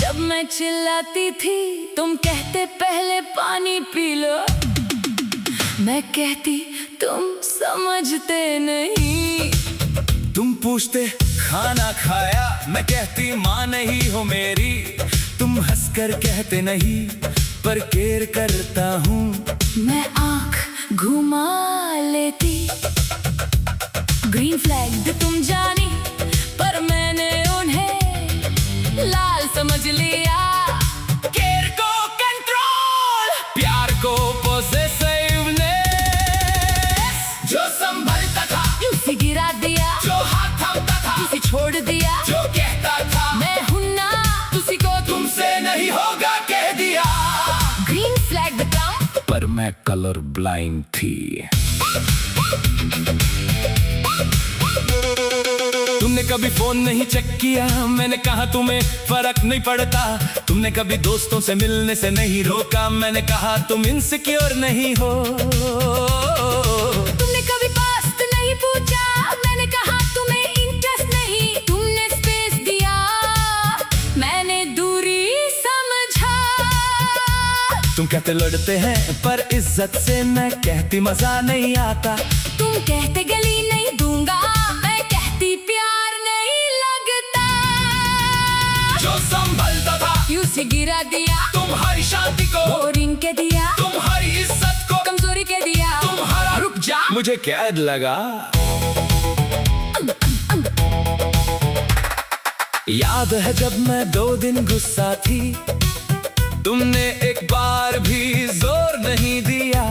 जब मैं चिल्लाती थी तुम कहते पहले पानी पी लो, मैं कहती तुम समझते नहीं। तुम पूछते खाना खाया, मैं कहती माँ नहीं हो मेरी। तुम हंसकर कहते नहीं पर केयर करता हूँ। मैं आँख घुमा लेती, ग्रीन फ्लैग तुम जानी पर मैंने उन्हें लाल समझ लिया। केयर को कंट्रोल, प्यार को पोसेसिवनेस, जो संभलता था उसे गिरा दिया, जो हाथ थामता था उसे छोड़ दिया, जो कहता था मैं हूं ना उसी को तुमसे नहीं होगा कह दिया। ग्रीन फ्लैग बताऊं, पर मैं कलर ब्लाइंड थी। तुमने कभी फोन नहीं चेक किया, मैंने कहा तुम्हें फर्क नहीं पड़ता। तुमने कभी दोस्तों से मिलने से नहीं रोका, मैंने कहा तुम इनसिक्योर नहीं हो। तुमने कभी पास्ट नहीं पूछा, मैंने कहा तुम्हें इंटरेस्ट नहीं। तुमने स्पेस दिया, मैंने दूरी समझा। तुम कहते लड़ते हैं पर इज्जत से, मैं कहती मजा नहीं आता। तुम कहते गली नहीं दूंगा, मैं कहती प्यार नहीं लगता। जो संभलता था उसे गिरा दिया, तुम्हारी शांति को बोरिंग के दिया, तुम्हारी इज्जत को कमजोरी के दिया। तुम्हारा रुक जा मुझे कैद लगा। याद है जब मैं 2 दिन गुस्सा थी, तुमने एक बार भी जोर नहीं दिया।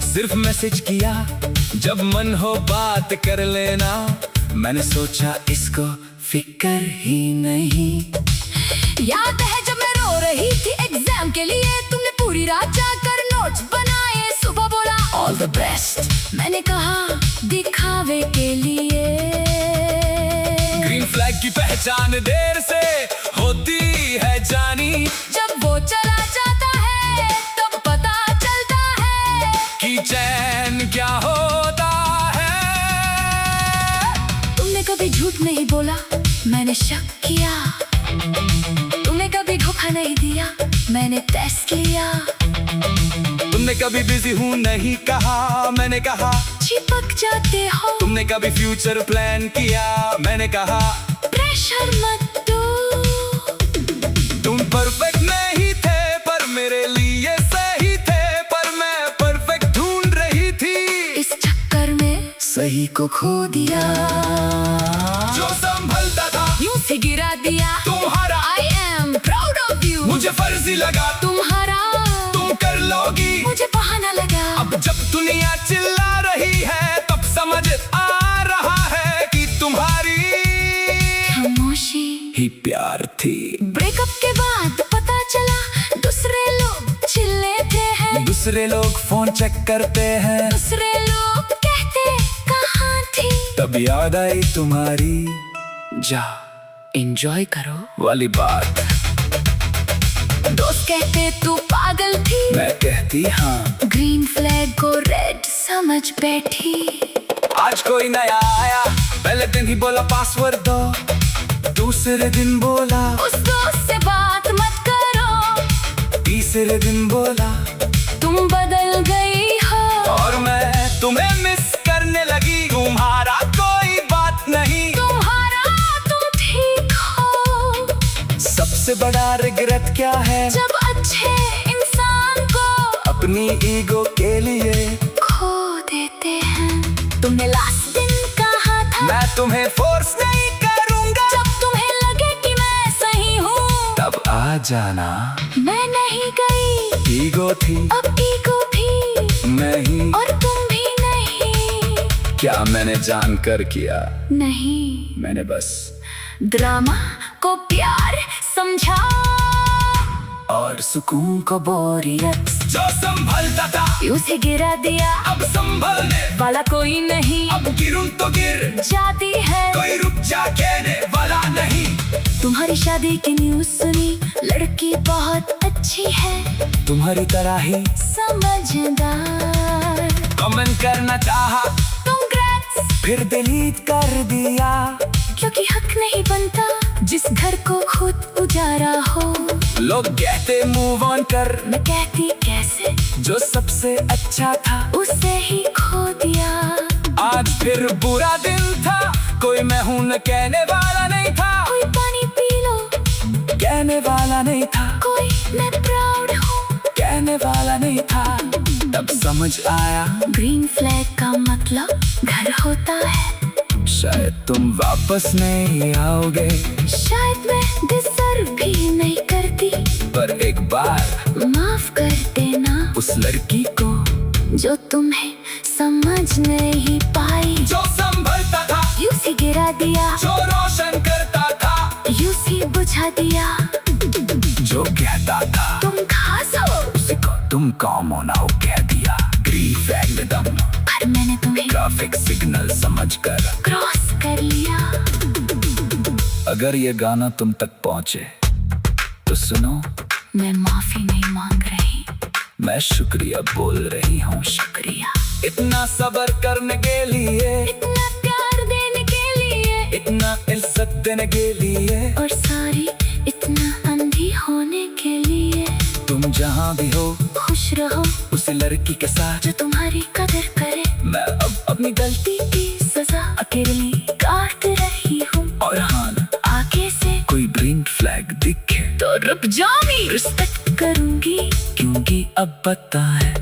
सिर्फ मैसेज किया, जब मन हो बात कर लेना। मैंने सोचा इसको फिक्र ही नहीं। याद है जब मैं रो रही थी एग्जाम के लिए, तुमने पूरी रात जाकर नोट्स बनाए। सुबह बोला ऑल द बेस्ट, मैंने कहा दिखावे के लिए। ग्रीन फ्लैग की पहचान देर से होती है जानी। जब वो चला जाता है तब पता चलता है कि चैन क्या होता है। तुमने कभी झूठ नहीं बोला, मैंने शक किया। तुमने कभी धोखा नहीं दिया, मैंने टेस्ट लिया। तुमने कभी बिजी हूँ नहीं कहा, मैंने कहा चिपक जाते हो। तुमने कभी फ्यूचर प्लान किया, मैंने कहा प्रेशर मत दो। तुम परफेक्ट नहीं थे पर मेरे लिए सही थे। पर मैं परफेक्ट ढूंढ रही थी, इस चक्कर में सही को खो दिया। जो संभलता था यूं से गिरा दिया। तुम्हारा I am proud of you, मुझे फर्जी लगा। तुम्हारा तुम कर लोगी, मुझे बहाना लगा। अब जब दुनिया चिल्ला रही है तब समझ आ रहा है कि तुम्हारी खामोशी ही प्यार थी। ब्रेकअप के बाद पता चला दूसरे लोग चिल्लाते हैं। दूसरे लोग फोन चेक करते हैं। दूसरे लोग कहते कहाँ थी। तब याद आई तुम्हारी जा एंजॉय करो वाली बात। दोस्त कहते तू पागल थी, मैं कहती हाँ। ग्रीन फ्लैग को रेड समझ बैठी। आज कोई नया आया, पहले दिन ही बोला पासवर्ड दो। दूसरे दिन बोला उस दोस्त से बात मत करो। तीसरे दिन बोला तुम बदल गई हो और मैं तुम्हें मिस करने लगी। तुम्हारा कोई बात नहीं, तुम्हारा तुम ठीक हो। सबसे बड़ा रिग्रेट क्या है, जब अच्छे इंसान को अपनी ईगो के लिए खो देते हैं। तुमने लास्ट दिन कहा था मैं तुम्हें फोर्स नहीं करूंगा। जब तुम्हें लगे कि मैं सही हूँ तब आ जाना। मैं नहीं गई, ईगो थी अब ईगो भी नहीं, और तुम भी नहीं। क्या मैंने जानकर किया, नहीं, मैंने बस ड्रामा को प्यार समझा। और सुकून को बोरियत। जो संभलता था उसे गिरा दिया, अब संभलने वाला कोई नहीं। अब गिरूं तो गिर जाती है, कोई रुक जा कहने वाला नहीं। तुम्हारी शादी की न्यूज़ सुनी, लड़की बहुत अच्छी है, तुम्हारी तरह ही समझदार। कमेंट करना चाहा, Congrats! फिर डिलीट कर दिया, क्योंकि हक नहीं बनता जिस घर को खुद उजारा हो। लोग कहते मूव ऑन कर, मैं कहती कैसे, जो सबसे अच्छा था उसे ही खो दिया। आज फिर बुरा दिन था, कोई मैं हूं न कहने वाला नहीं था, कोई पानी पी लो, कहने वाला नहीं था, कोई मैं प्राउड हूँ, कहने वाला नहीं था। तब समझ आया ग्रीन फ्लैग का मतलब घर होता है। शायद तुम वापस नहीं आओगे, शायद मैं डिजर्व भी नहीं करती, पर एक बार माफ कर देना उस लड़की को जो तुम्हें समझ नहीं पाई। जो संभलता था यूं सी गिरा दिया, जो रोशन करता था यूं सी बुझा दिया। जो कहता था तुम खास हो, उसी को तुम कौन होना हो कह दिया। ग्रीन फ्लैग में दम, पर मैंने तुम्हें ट्रैफिक सिग्नल समझकर क्रॉस कर लिया। अगर ये गाना तुम तक पहुंचे तो सुनो, मैं माफी नहीं मांग रही, मैं शुक्रिया बोल रही हूँ। शुक्रिया इतना सब्र करने के लिए, इतना प्यार देने के लिए, इतना इज्जत देने के लिए, और सारी इतना अंधी होने के लिए। तुम जहाँ भी हो खुश रहो उसी लड़की के साथ जो तुम्हारी कदर करे। मैं अब अपनी गलती की सजा अकेली काट रही हूँ, और हाँ न, आगे से कोई ग्रीन फ्लैग दिखे तो रुक जाऊंगी, रिस्पेक्ट करूंगी, क्योंकि अब पता है